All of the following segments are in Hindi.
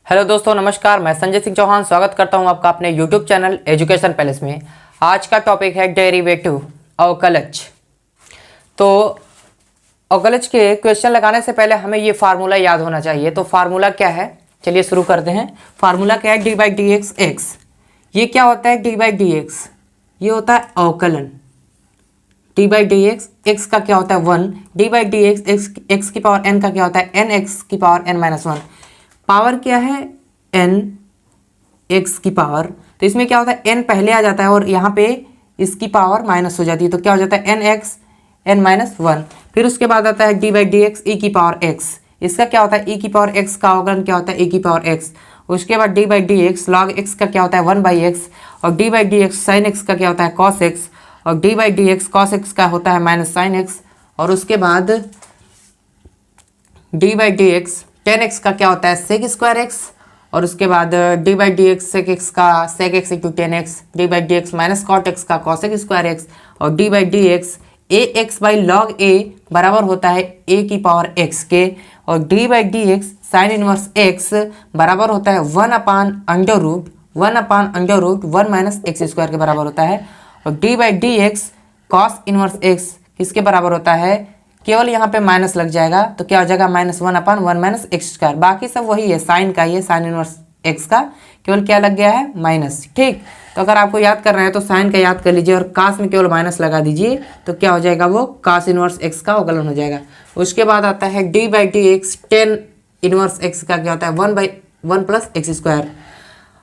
हेलो दोस्तों, नमस्कार। मैं संजय सिंह चौहान स्वागत करता हूं आपका अपने यूट्यूब चैनल एजुकेशन पैलेस में। आज का टॉपिक है डेरिवेटिव, अवकलज। तो अवकलज के क्वेश्चन लगाने से पहले हमें ये फार्मूला याद होना चाहिए। तो फार्मूला क्या है, चलिए शुरू करते हैं। फार्मूला क्या है, D by D x x. ये क्या होता है, डी बाई डी एक्स, ये होता है अवकलन। D by D x, x का क्या होता है 1, D by D x, x की पावर एन का क्या होता है एन एक्स की पावर एन माइनस 1। पावर क्या है एन एक्स की पावर, तो इसमें क्या होता है एन पहले आ जाता है और यहाँ पे इसकी पावर माइनस हो जाती है, तो क्या हो जाता है एन एक्स एन माइनस 1। फिर उसके बाद आता है डी बाई डी एक्स ई की पावर एक्स। इसका क्या होता है ई की पावर एक्स का अवकलन क्या होता है ई की पावर एक्स। उसके बाद d by D x log x का क्या होता है 1 बाई एक्स, और d by D x sine x का क्या होता है कॉस एक्स, और d by D X cos x का होता है माइनस साइन एक्स। और उसके बाद d by D x ten x का क्या होता है सेक स्क्वायर एक्स, और उसके बाद d by D x sec x का sec x into tan x, d by D x minus cot x का कॉसेक स्क्वायर एक्स, और d by D x a x by log a बराबर होता है ए की पावर एक्स के, और d by D x sine inverse x बराबर होता है 1/√1 माइनस एक्स स्क्वायर के बराबर होता है, और d by D X cos inverse x किसके बराबर होता है, केवल यहाँ पे माइनस लग जाएगा तो क्या हो जाएगा -1/1 माइनस एक्स स्क्वायर। बाकी सब वही है, साइन का ये साइन इनवर्स एक्स का केवल क्या लग गया है माइनस। ठीक, तो अगर आपको याद करना है तो साइन का याद कर लीजिए और कास में केवल माइनस लगा दीजिए, तो क्या हो जाएगा वो कास इनवर्स एक्स का अवकलन हो जाएगा। उसके बाद आता है D by D x tan inverse x का क्या होता है 1/1 प्लस एक्स स्क्वायर,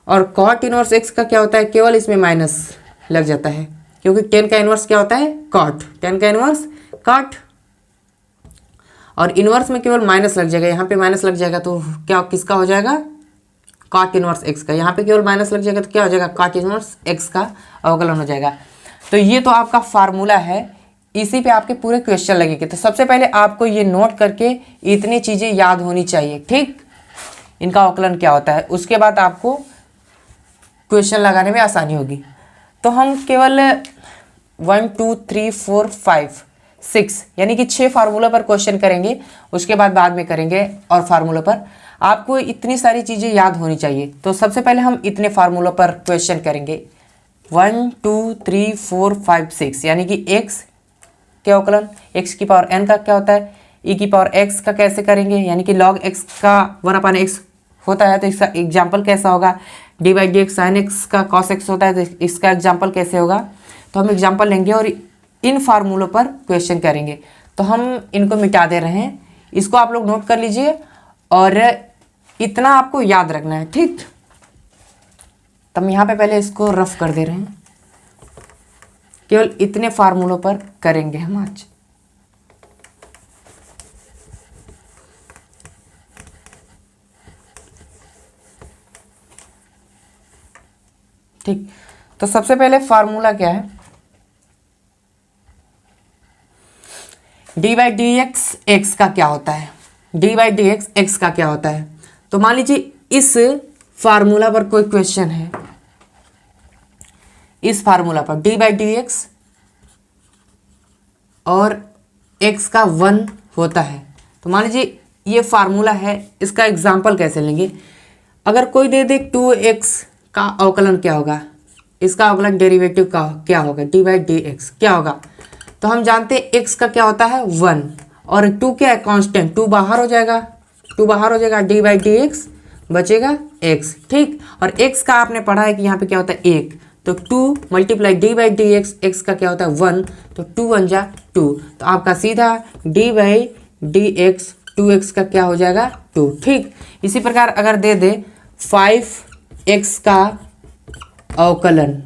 और कॉट इनवर्स एक्स का क्या होता है केवल इसमें माइनस लग जाता है, क्योंकि टेन का इनवर्स क्या होता है कॉट, टेन का इनवर्स कॉट, और इनवर्स में केवल माइनस लग जाएगा, यहाँ पे माइनस लग जाएगा तो क्या किसका हो जाएगा कॉट इनवर्स एक्स का, यहाँ पे केवल माइनस लग जाएगा तो क्या हो जाएगा कॉट इनवर्स एक्स का अवकलन हो जाएगा। तो ये तो आपका फार्मूला है, इसी पे आपके पूरे क्वेश्चन लगेंगे। तो सबसे पहले आपको ये नोट करके इतनी चीज़ें याद होनी चाहिए, ठीक, इनका अवकलन क्या होता है, उसके बाद आपको क्वेश्चन लगाने में आसानी होगी। तो हम केवल 1 2 3 4 5 6 यानी कि 6 फार्मूला पर क्वेश्चन करेंगे, उसके बाद में करेंगे और फार्मूला पर। आपको इतनी सारी चीज़ें याद होनी चाहिए। तो सबसे पहले हम इतने फार्मूला पर क्वेश्चन करेंगे 1 2 3 4 5 6, यानी कि x के अवकलन, x की पावर n का क्या होता है e की पावर x का कैसे करेंगे, यानी कि log x का 1/x होता है तो इसका एग्जाम्पल कैसा होगा, D by D x sine x का कॉस एक्स होता है तो इसका एग्जाम्पल कैसे होगा। तो हम एग्जाम्पल लेंगे और इन फार्मूलों पर क्वेश्चन करेंगे। तो हम इनको मिटा दे रहे हैं, इसको आप लोग नोट कर लीजिए और इतना आपको याद रखना है, ठीक। तो हम यहाँ पे पहले इसको रफ कर दे रहे हैं, केवल इतने फार्मूलों पर करेंगे हम आज। ठीक, तो सबसे पहले फार्मूला क्या है, D by D x x का क्या होता है, D by D x x का क्या होता है। तो मान लीजिए इस फार्मूला पर कोई क्वेश्चन है, इस फार्मूला पर डी बाई डी एक्स और एक्स का 1 होता है। तो मान लीजिए ये फार्मूला है, इसका एग्जाम्पल कैसे लेंगे। अगर कोई दे दे 2x का अवकलन क्या होगा, इसका अवकलन डेरिवेटिव का क्या होगा, डी बाई डी एक्स क्या होगा। तो हम जानते हैं x का क्या होता है 1 और 2 क्या है कांस्टेंट, 2 बाहर हो जाएगा, 2 बाहर हो जाएगा, डी बाई डी एक्स बचेगा x, ठीक। और x का आपने पढ़ा है कि यहाँ पे क्या होता है 1, तो 2 multiply D by D x, x का क्या होता है 1, तो 2 1 जा 2, तो आपका सीधा D by D x 2x का क्या हो जाएगा 2, ठीक। इसी प्रकार अगर दे दे 5x का अवकलन,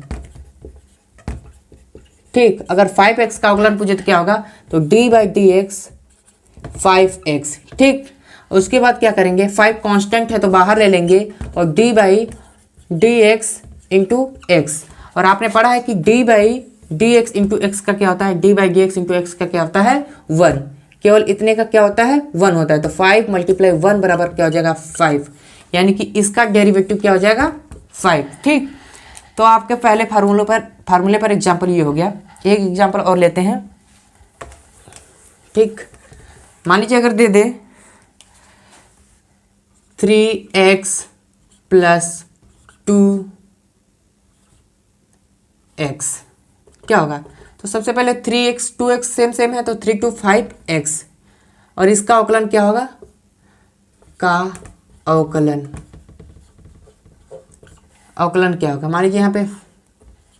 ठीक, अगर 5x का अवकलन पूछे तो क्या होगा, तो D by D x 5x, ठीक। उसके बाद क्या करेंगे, 5 कांस्टेंट है तो बाहर ले लेंगे और d by D x into x, और आपने पढ़ा है कि D by D x into x का क्या होता है, D by D x into x का क्या होता है 1, केवल इतने का क्या होता है 1 होता है, तो 5 × 1 बराबर क्या हो जाएगा 5, यानी कि इसका डेरिवेटिव क्या हो जाएगा 5, ठीक। तो आपके पहले फार्मूले पर एग्जाम्पल ये हो गया। एक एग्जाम्पल और लेते हैं, ठीक। मान लीजिए अगर दे दे 3x प्लस 2x क्या होगा? तो सबसे पहले 3x 2x सेम सेम है तो 3 2 5x, और इसका अवकलन क्या होगा? का अवकलन क्या होगा? मान लीजिए यहाँ पे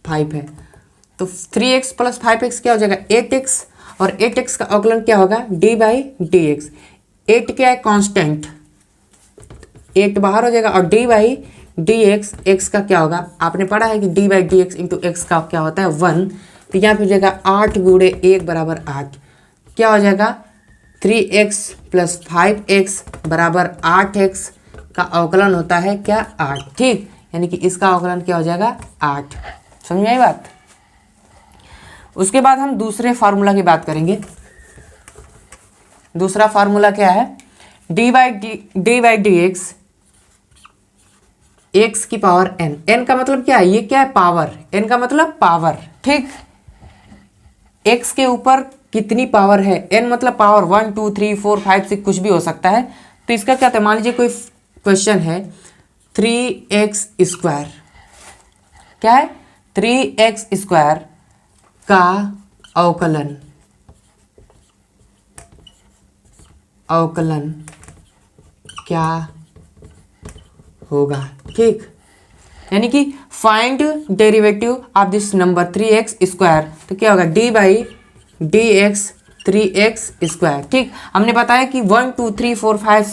5 है तो 3x प्लस 5x क्या हो जाएगा? 8x, और 8x का अवकलन क्या होगा? d/dx। 8 क्या है? कांस्टेंट, 8 बाहर हो जाएगा, और d/dx x का क्या होगा? आपने पढ़ा है कि d/dx इंटू एक्स का क्या होता है? 1। तो यहाँ पे हो जाएगा 8 गुणे 1 बराबर 8। क्या हो जाएगा? 3x प्लस 5x बराबर 8x का अवकलन होता है क्या? 8। ठीक, यानी कि इसका अवकलन क्या हो जाएगा? 8। समझ में आई बात? उसके बाद हम दूसरे फार्मूला की बात करेंगे। दूसरा फार्मूला क्या है? d/dx x की पावर n। n का मतलब क्या है? ये क्या है? पावर। n का मतलब पावर। ठीक, x के ऊपर कितनी पावर है? n मतलब पावर 1 2 3 4 5 6 कुछ भी हो सकता है। तो इसका क्या था? मान लीजिए कोई क्वेश्चन है 3x स्क्वायर, क्या है? 3x स्क्वायर का अवकलन क्या होगा? ठीक, यानी कि find derivative of this number 3x square. तो क्या होगा? d/dx 3x square. ठीक, हमने बताया कि 1 2 3 4 5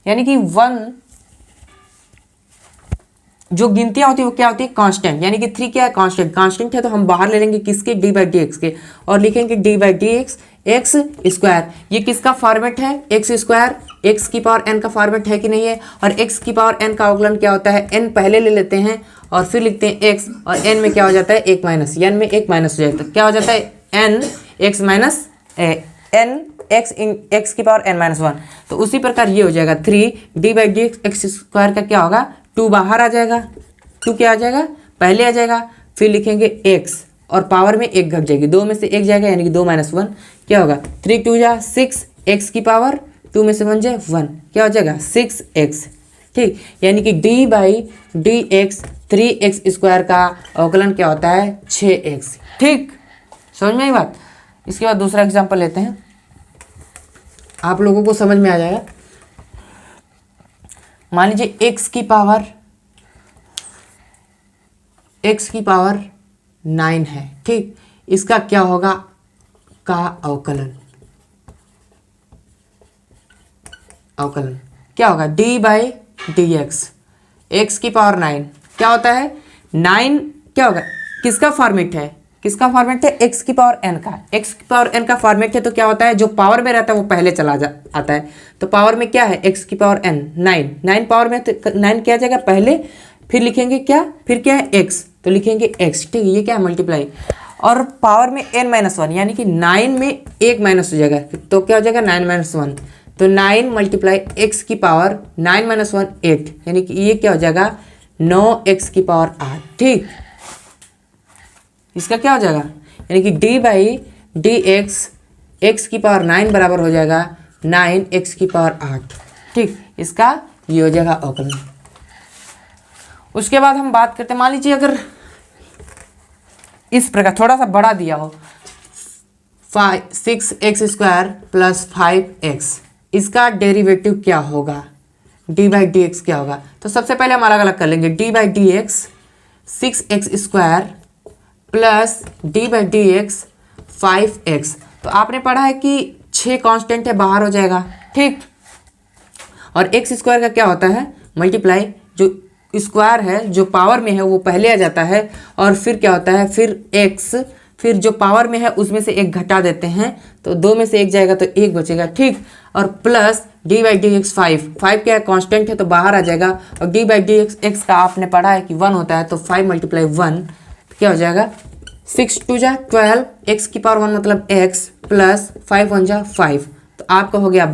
यानी कि 1 जो गिनतियां होती है वो क्या होती है? कांस्टेंट, यानी कि 3 क्या है? कांस्टेंट। कांस्टेंट है तो हम बाहर ले लेंगे किसके? d/dx के, और लिखेंगे d/dx x स्क्वायर। ये किसका फॉर्मेट है? x स्क्वायर, x की पावर n का फॉर्मेट है कि नहीं है? और x की पावर n का अवकलन क्या होता है? n पहले ले लेते हैं और फिर लिखते हैं x, और n में क्या हो जाता है? 1 माइनस, n में 1 माइनस हो जाता है। क्या हो जाता है? n x minus n x की पावर n माइनस 1। तो उसी प्रकार ये हो जाएगा 3 d/dx x स्क्वायर का क्या होगा? 2 बाहर आ जाएगा, 2 क्या आ जाएगा? पहले आ जाएगा, फिर लिखेंगे x और पावर में 1 घट जाएगी, 2 में से 1 जाएगा यानी कि 2 माइनस 1 क्या होगा? 3 2 जा 6 x की पावर 2 में से 1 जाए 1 क्या हो जाएगा? 6x। ठीक, यानी कि d/dx 3x स्क्वायर का अवकलन क्या होता है? 6x। ठीक, समझ में आई बात? इसके बाद दूसरा एग्जाम्पल लेते हैं, आप लोगों को समझ में आ जाएगा। मान लीजिए x की पावर 9 है। ठीक, इसका क्या होगा? का अवकलन क्या होगा? d/dx x की पावर 9 क्या होता है? 9 क्या होगा? किसका फॉर्मेट है? x की पावर n का। x की पावर n का फॉर्मेट है तो क्या होता है? जो पावर में रहता है वो पहले चला आता है। तो पावर में क्या है? x की पावर n 9 पावर में, तो 9 क्या जाएगा? पहले, फिर लिखेंगे क्या? फिर क्या है? x, तो लिखेंगे x। ठीक है, ये क्या है? मल्टीप्लाई, और पावर में n माइनस 1 यानी कि 9 में 1 माइनस हो जाएगा, तो क्या हो जाएगा? 9 माइनस 1। तो 9 मल्टीप्लाई x की पावर 9 माइनस 1 8, यानी कि ये क्या हो जाएगा? 9x की पावर 8। ठीक, इसका क्या हो जाएगा? यानी कि d/dx x की पावर 9 बराबर हो जाएगा 9x की पावर 8। ठीक, इसका ये हो जाएगा अवकलन। उसके बाद हम बात करते हैं, मान लीजिए अगर इस प्रकार थोड़ा सा बड़ा दिया हो 6x स्क्वायर प्लस 5x, इसका डेरिवेटिव क्या होगा? d/dx क्या होगा? तो सबसे पहले हम अलग अलग कर लेंगे। d/dx 6x square plus d/dx 5x। तो आपने पढ़ा है कि 6 कांस्टेंट है, बाहर हो जाएगा। ठीक, और x स्क्वायर का क्या होता है? मल्टीप्लाई, जो स्क्वायर है जो पावर में है वो पहले आ जाता है, और फिर क्या होता है? फिर x, फिर जो पावर में है उसमें से 1 घटा देते हैं, तो 2 में से 1 जाएगा तो 1 बचेगा। ठीक, और प्लस d/dx 5 क्या है? कांस्टेंट है तो बाहर आ जाएगा, और d/dx x का आपने पढ़ा है कि 1 होता है, तो 5 मल्टीप्लाई 1 क्या हो जाएगा? 6 2 जा 12, x की पावर 1 मतलब x प्लस 5 1 जा 5, तो आपका हो गया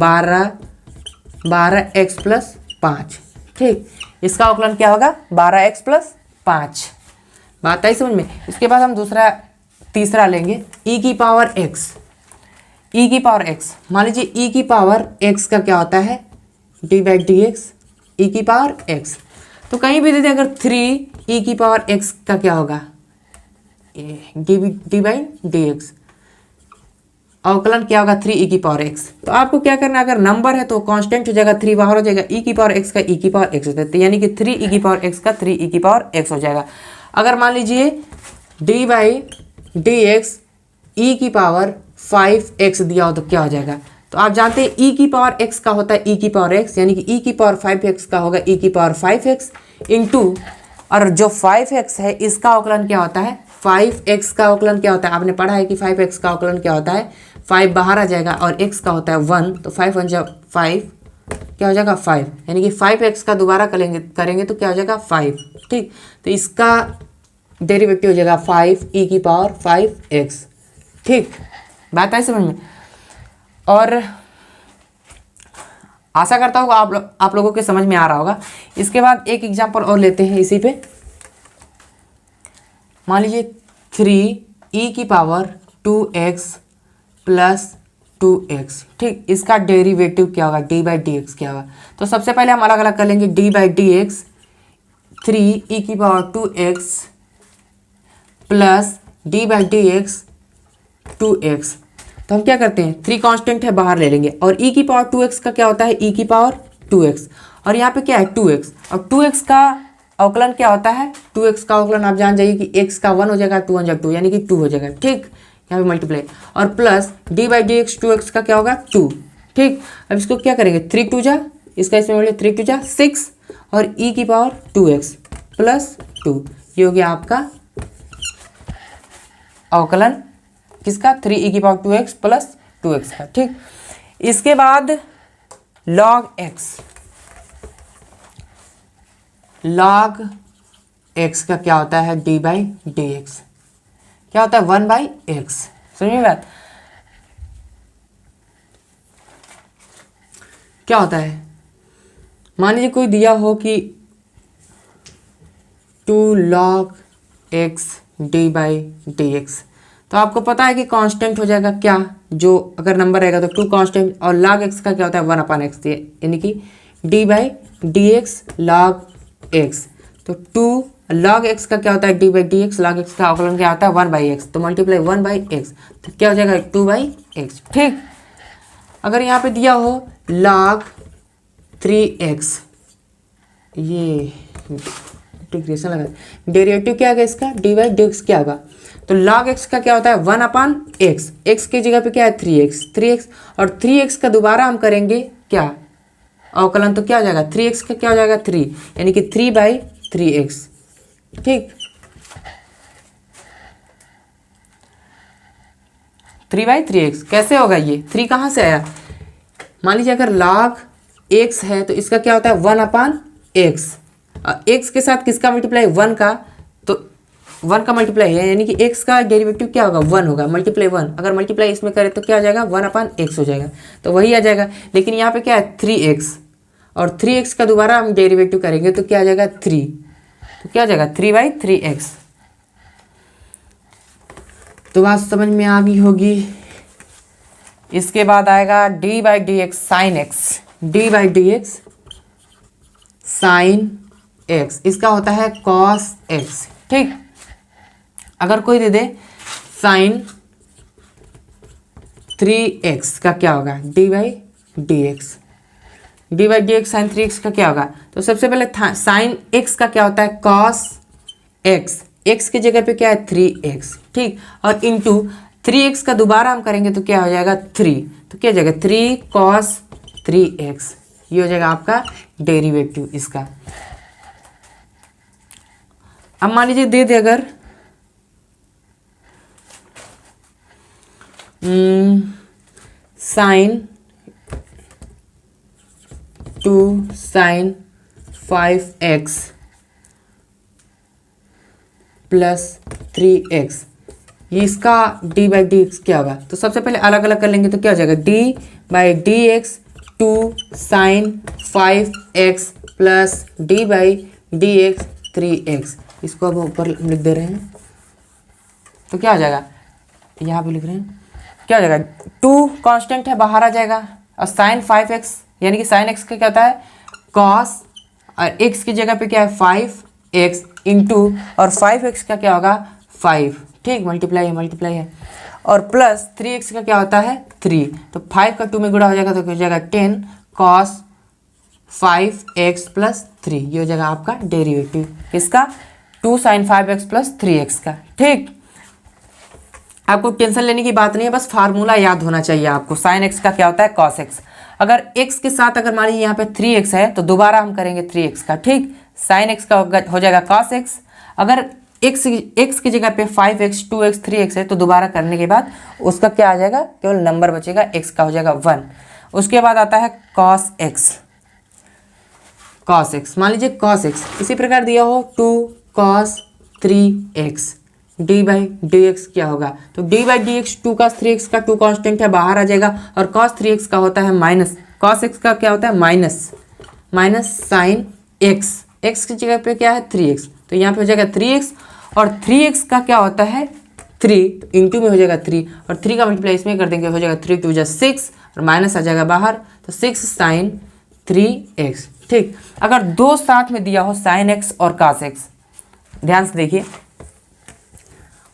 12x प्लस 5। ठीक, इसका अवकलन क्या होगा? 12x plus 5। बात आई समझ में? इसके बाद हम तीसरा लेंगे e की पावर x। मान लीजिए e की पावर x का क्या होता है? d/dx e की पावर x। तो कहीं भी दे दे अगर 3e⁻x का क्या होगा, d/dx, अवकलन क्या होगा 3e⁻x। तो आपको क्या करना है, अगर नंबर है तो कांस्टेंट हो जाएगा 3, बाहर हो जाएगा e⁻x का e⁻x हो जाता है, यानी कि 3e⁻x का 3e⁻x हो जाएगा। अगर मान लीजिए d/dx e⁻5x दिया हो तो क्या हो जाएगा, तो आप जानते हैं e⁻x का होता है e⁻x, यानी कि e⁻5x का होगा e⁻5x इंटू, और जो 5x है इसका अवकलन क्या होता है, 5x का अवकलन क्या होता है, आपने पढ़ा है कि 5x का अवकलन क्या होता है, 5 बाहर आ जाएगा और x का होता है 1, तो 5 1 जा 5 क्या हो जाएगा 5, यानी कि 5x का दोबारा करेंगे तो क्या हो जाएगा 5। ठीक, तो इसका डेरिवेटिव हो जाएगा 5e⁻5x। ठीक, बात आई समझ में। और आशा करता हूँ आप लोगों के समझ में आ रहा होगा। इसके बाद एक एग्जांपल और लेते हैं इसी पे। मान लीजिए 3e⁻2x + 2x। ठीक, इसका डेरिवेटिव क्या होगा, d/dx क्या होगा। तो सबसे पहले हम अलग अलग कर लेंगे, d/dx 3e⁻2x + d/dx 2x। तो हम क्या करते हैं, 3 कांस्टेंट है बाहर ले लेंगे, और e⁻2x का क्या होता है e⁻2x, और यहाँ पे क्या है 2x, और 2x का अवकलन क्या होता है, 2x का अवकलन आप जान जाइए कि x का 1 हो जाएगा, 2 1 जा 2 यानी कि 2 हो जाएगा। ठीक, यहाँ पे मल्टीप्लाई, और प्लस d/dx 2x का क्या होगा 2। ठीक, अब इसको क्या करेंगे 3 2 जा, इसका इसमें बोलिए 3 2 जा 6, और e⁻2x + 2, ये हो गया आपका अवकलन किसका 3e⁻2x + 2x का। ठीक, इसके बाद log x का क्या होता है d/dx क्या होता है 1/x। समझिए बात, क्या होता है, मान लीजिए कोई दिया हो कि 2 log x d/dx, तो आपको पता है कि कांस्टेंट हो जाएगा क्या, जो अगर नंबर रहेगा तो 2 कांस्टेंट, और log x का क्या होता है 1/x, यानी कि d/dx log x। तो 2 log x का क्या होता है d/dx, log x का अवकलन क्या होता है 1/x, तो मल्टीप्लाई 1/x, तो क्या हो जाएगा 2/x। ठीक, अगर यहाँ पे दिया हो log 3x, ये इंटीग्रेशन लगा, डेरिवेटिव क्या होगा इसका d/dx क्या होगा, तो log x का क्या होता है 1/x, x की जगह पे क्या है 3x, और 3x का दोबारा हम करेंगे क्या अवकलन, तो क्या हो जाएगा 3x का क्या हो जाएगा 3, यानी कि 3/3x। ठीक, 3/3x कैसे होगा, ये 3 कहाँ से आया, मान लीजिए अगर log x है तो इसका क्या होता है 1/x, x के साथ किसका मल्टीप्लाई 1 का, तो 1 का मल्टीप्लाई है, यानी कि x का डेरिवेटिव क्या होगा 1 होगा, मल्टीप्लाई 1, अगर मल्टीप्लाई इसमें करें तो क्या हो जाएगा 1/x हो जाएगा, तो वही आ जाएगा। लेकिन यहाँ पे क्या है 3x, और 3x का दोबारा हम डेरिवेटिव करेंगे तो क्या आ जाएगा 3, तो क्या आ जाएगा 3/3x। तो बात समझ में आ गई होगी। इसके बाद आएगा d/dx sin x, d/dx sin x, इसका होता है cos x। ठीक, अगर कोई दे दे sin 3x का क्या होगा d/dx, d/dx sin 3x का क्या होगा, तो सबसे पहले sin x का क्या होता है cos x, x की जगह पे क्या है 3x। ठीक, और इंटू 3x का दोबारा हम करेंगे तो क्या हो जाएगा 3, तो क्या हो जाएगा 3 cos 3x, ये हो जाएगा आपका डेरिवेटिव इसका। अब मान लीजिए दे अगर sin 2 sin 5x + 3x, ये इसका d/dx क्या होगा, तो सबसे पहले अलग अलग कर लेंगे तो क्या हो जाएगा d/dx 2 sin 5x + d/dx 3x, इसको अब ऊपर लिख दे रहे हैं तो क्या हो जाएगा, यहाँ पे लिख रहे हैं क्या हो जाएगा 2 कांस्टेंट है बाहर आ जाएगा, और sin 5x यानी कि sin x का क्या होता है cos, और x की जगह पे क्या है 5x इंटू, और 5x का क्या होगा 5, ठीक, मल्टीप्लाई है, और प्लस 3x का क्या होता है 3, तो 5 का 2 में गुणा हो जाएगा तो हो जाएगा 10 cos 5x प्लस 3, ये हो जाएगा आपका डेरिवेटिव किसका 2 sin 5x प्लस 3x का, ठीक। आपको टेंशन लेने की बात नहीं है, बस फार्मूला याद होना चाहिए आपको। sin x का क्या होता है cos x, अगर x के साथ अगर मान लीजिए यहाँ पे 3x है तो दोबारा हम करेंगे 3x का, ठीक। sin x का हो जाएगा cos x, अगर x की जगह पे 5x 2x 3x है तो दोबारा करने के बाद उसका क्या आ जाएगा, केवल नंबर बचेगा, x का हो जाएगा 1। उसके बाद आता है cos x, मान लीजिए cos x इसी प्रकार दिया हो 2 cos 3x D by D x क्या होगा, तो D by D x 2 cos 3x का 2 कांस्टेंट है, बाहर आ जाएगा, और cos 3x का होता है माइनस, cos x का क्या होता है माइनस sin x की जगह पे क्या है 3x, तो यहाँ पे हो जाएगा 3x, और 3x का क्या होता है 3, तो इंटू में हो जाएगा 3, और 3 का मल्टीप्लाई इसमें कर देंगे, हो जाएगा 3 2 6, और माइनस आ जाएगा बाहर, तो 6 sin 3x, ठीक। अगर दो साथ में दिया हो sin x और cos x, ध्यान से देखिए,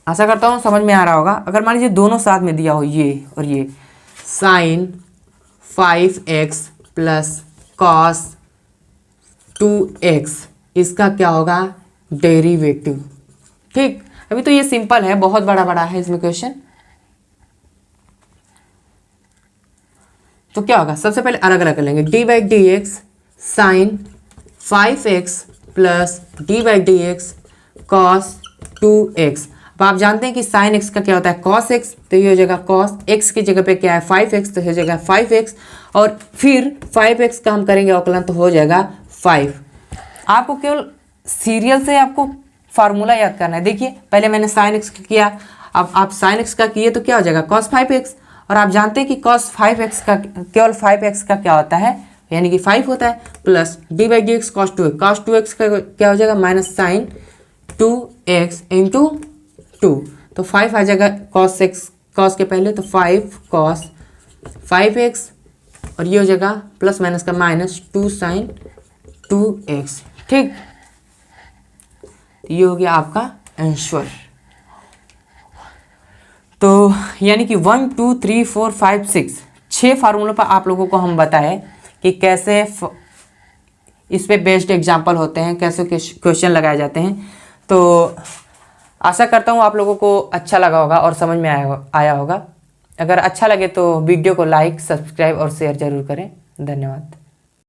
आशा करता हूँ समझ में आ रहा होगा। अगर मान लीजिए दोनों साथ में दिया हो ये और ये sin 5x plus cos 2x, इसका क्या होगा डेरिवेटिव, ठीक। अभी तो ये सिंपल है, बहुत बड़ा है इसमें क्वेश्चन। तो क्या होगा, सबसे पहले अलग अलग कर लेंगे, D by D x sine 5x plus D by D X cos 2x। अब आप जानते हैं कि साइन x का क्या होता है cos x, तो ये हो जाएगा cos x की जगह पे क्या है 5x, तो हो जाएगा 5x, और फिर 5x का हम करेंगे अवकलन तो हो जाएगा 5। आपको केवल सीरियल से आपको फार्मूला याद करना है। देखिए पहले मैंने साइन x का किया, अब आप साइन x का किए तो क्या हो जाएगा cos 5x, और आप जानते हैं कि cos 5x का केवल 5x का क्या होता है, यानी कि 5 होता है, plus D by D x cos 2x का क्या हो जाएगा माइनस साइन 2x इंटू 2, तो 5 आ जाएगा cos के पहले, तो 5 cos 5x, और ये हो जाएगा प्लस माइनस का माइनस 2 sin 2x, ठीक। ये हो गया आपका आंसर। तो यानी कि 1 2 3 4 5 6 फार्मूलों पर आप लोगों को हम बताएं कि कैसे इस पे बेस्ड एग्जाम्पल होते हैं, कैसे क्वेश्चन लगाए जाते हैं। तो आशा करता हूँ आप लोगों को अच्छा लगा होगा और समझ में आया होगा। अगर अच्छा लगे तो वीडियो को लाइक, सब्सक्राइब और शेयर जरूर करें। धन्यवाद।